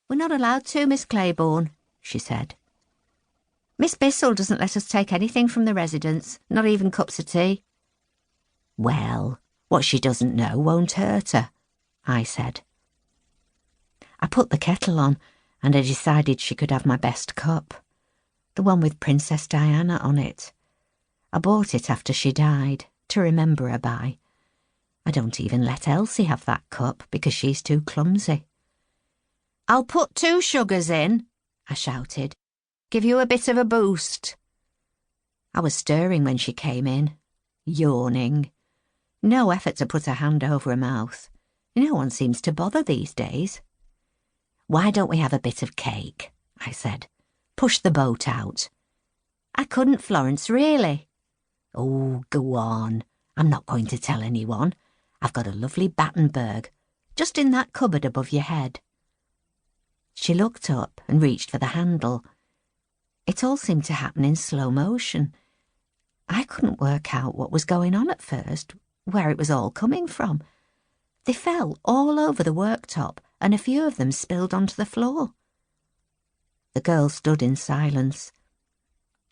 "We're not allowed to, Miss Claiborne," she said. "Miss Bissell doesn't let us take anything from the residents, not even cups of tea." "Well, what she doesn't know won't hurt her," I said. I put the kettle on, and I decided she could have my best cup, the one with Princess Diana on it. I bought it after she died, to remember her by. I don't even let Elsie have that cup because she's too clumsy. "I'll put 2 sugars in," I shouted. "Give you a bit of a boost." I was stirring when she came in, yawning. No effort to put her hand over her mouth. No one seems to bother these days. "Why don't we have a bit of cake?" I said. "Push the boat out." "I couldn't, Florence, really." "Oh, go on. I'm not going to tell anyone. I've got a lovely Battenberg, just in that cupboard above your head." She looked up and reached for the handle. It all seemed to happen in slow motion. I couldn't work out what was going on at first, where it was all coming from. They fell all over the worktop, and a few of them spilled onto the floor. The girl stood in silence.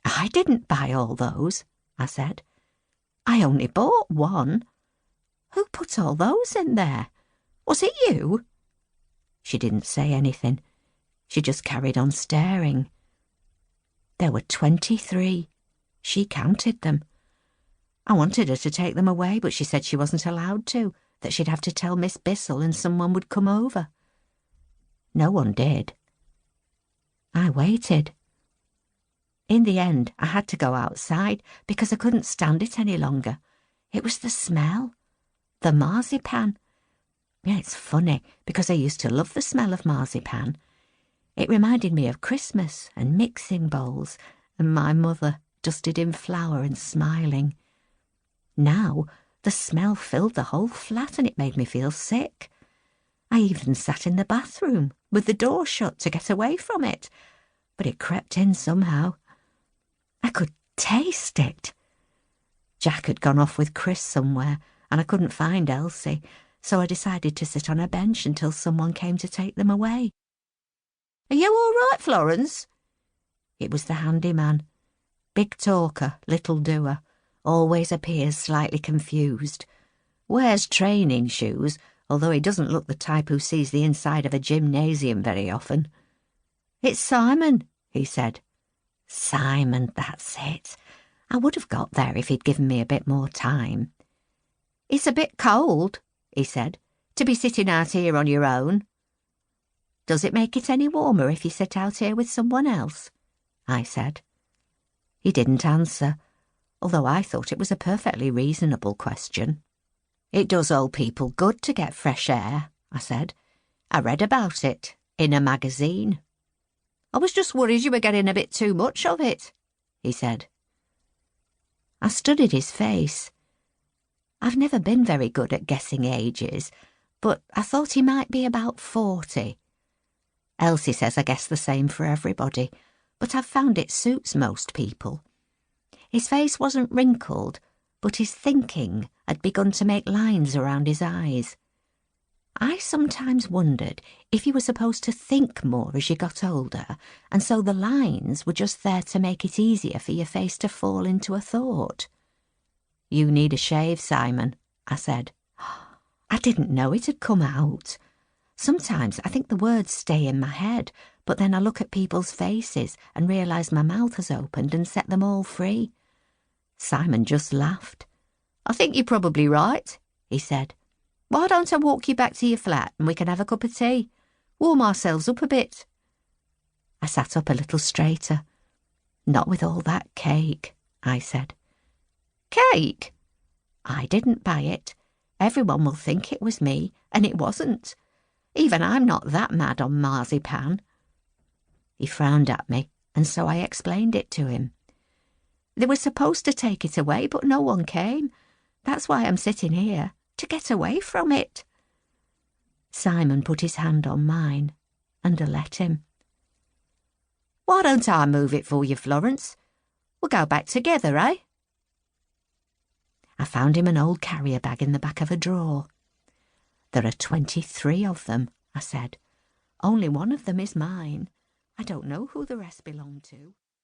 "I didn't buy all those," I said. "I only bought one. Who put all those in there? Was it you?" She didn't say anything. She just carried on staring. There were 23. She counted them. I wanted her to take them away, but she said she wasn't allowed to, that she'd have to tell Miss Bissell and someone would come over. No one did. I waited. In the end, I had to go outside because I couldn't stand it any longer. It was the smell. The marzipan. Yeah, it's funny, because I used to love the smell of marzipan. It reminded me of Christmas and mixing bowls and my mother dusted in flour and smiling. Now, the smell filled the whole flat and it made me feel sick. I even sat in the bathroom with the door shut to get away from it, but it crept in somehow. I could taste it. Jack had gone off with Chris somewhere and I couldn't find Elsie, so I decided to sit on a bench until someone came to take them away. "Are you all right, Florence?" It was the handyman. Big talker, little doer, always appears slightly confused. Wears training shoes, although he doesn't look the type who sees the inside of a gymnasium very often. "It's Simon," he said. Simon, that's it. I would have got there if he'd given me a bit more time. "It's a bit cold," he said, "to be sitting out here on your own." "Does it make it any warmer if you sit out here with someone else?" I said. He didn't answer, although I thought it was a perfectly reasonable question. "It does old people good to get fresh air," I said. "I read about it in a magazine." "I was just worried you were getting a bit too much of it," he said. I studied his face. I've never been very good at guessing ages, but I thought he might be about 40. Elsie says I guess the same for everybody, but I've found it suits most people. His face wasn't wrinkled, but his thinking had begun to make lines around his eyes. I sometimes wondered if you were supposed to think more as you got older, and so the lines were just there to make it easier for your face to fall into a thought. "You need a shave, Simon," I said. I didn't know it had come out. Sometimes I think the words stay in my head, but then I look at people's faces and realise my mouth has opened and set them all free. Simon just laughed. "I think you're probably right," he said. "Why don't I walk you back to your flat and we can have a cup of tea? Warm ourselves up a bit." I sat up a little straighter. "Not with all that cake," I said. "Cake?" "I didn't buy it. Everyone will think it was me, and it wasn't. Even I'm not that mad on marzipan." He frowned at me, and so I explained it to him. "They were supposed to take it away, but no one came. That's why I'm sitting here, to get away from it." Simon put his hand on mine, and I let him. "Why don't I move it for you, Florence? We'll go back together, eh?" I found him an old carrier bag in the back of a drawer. "There are 23 of them," I said. Only one of them is mine. I don't know who the rest belong to.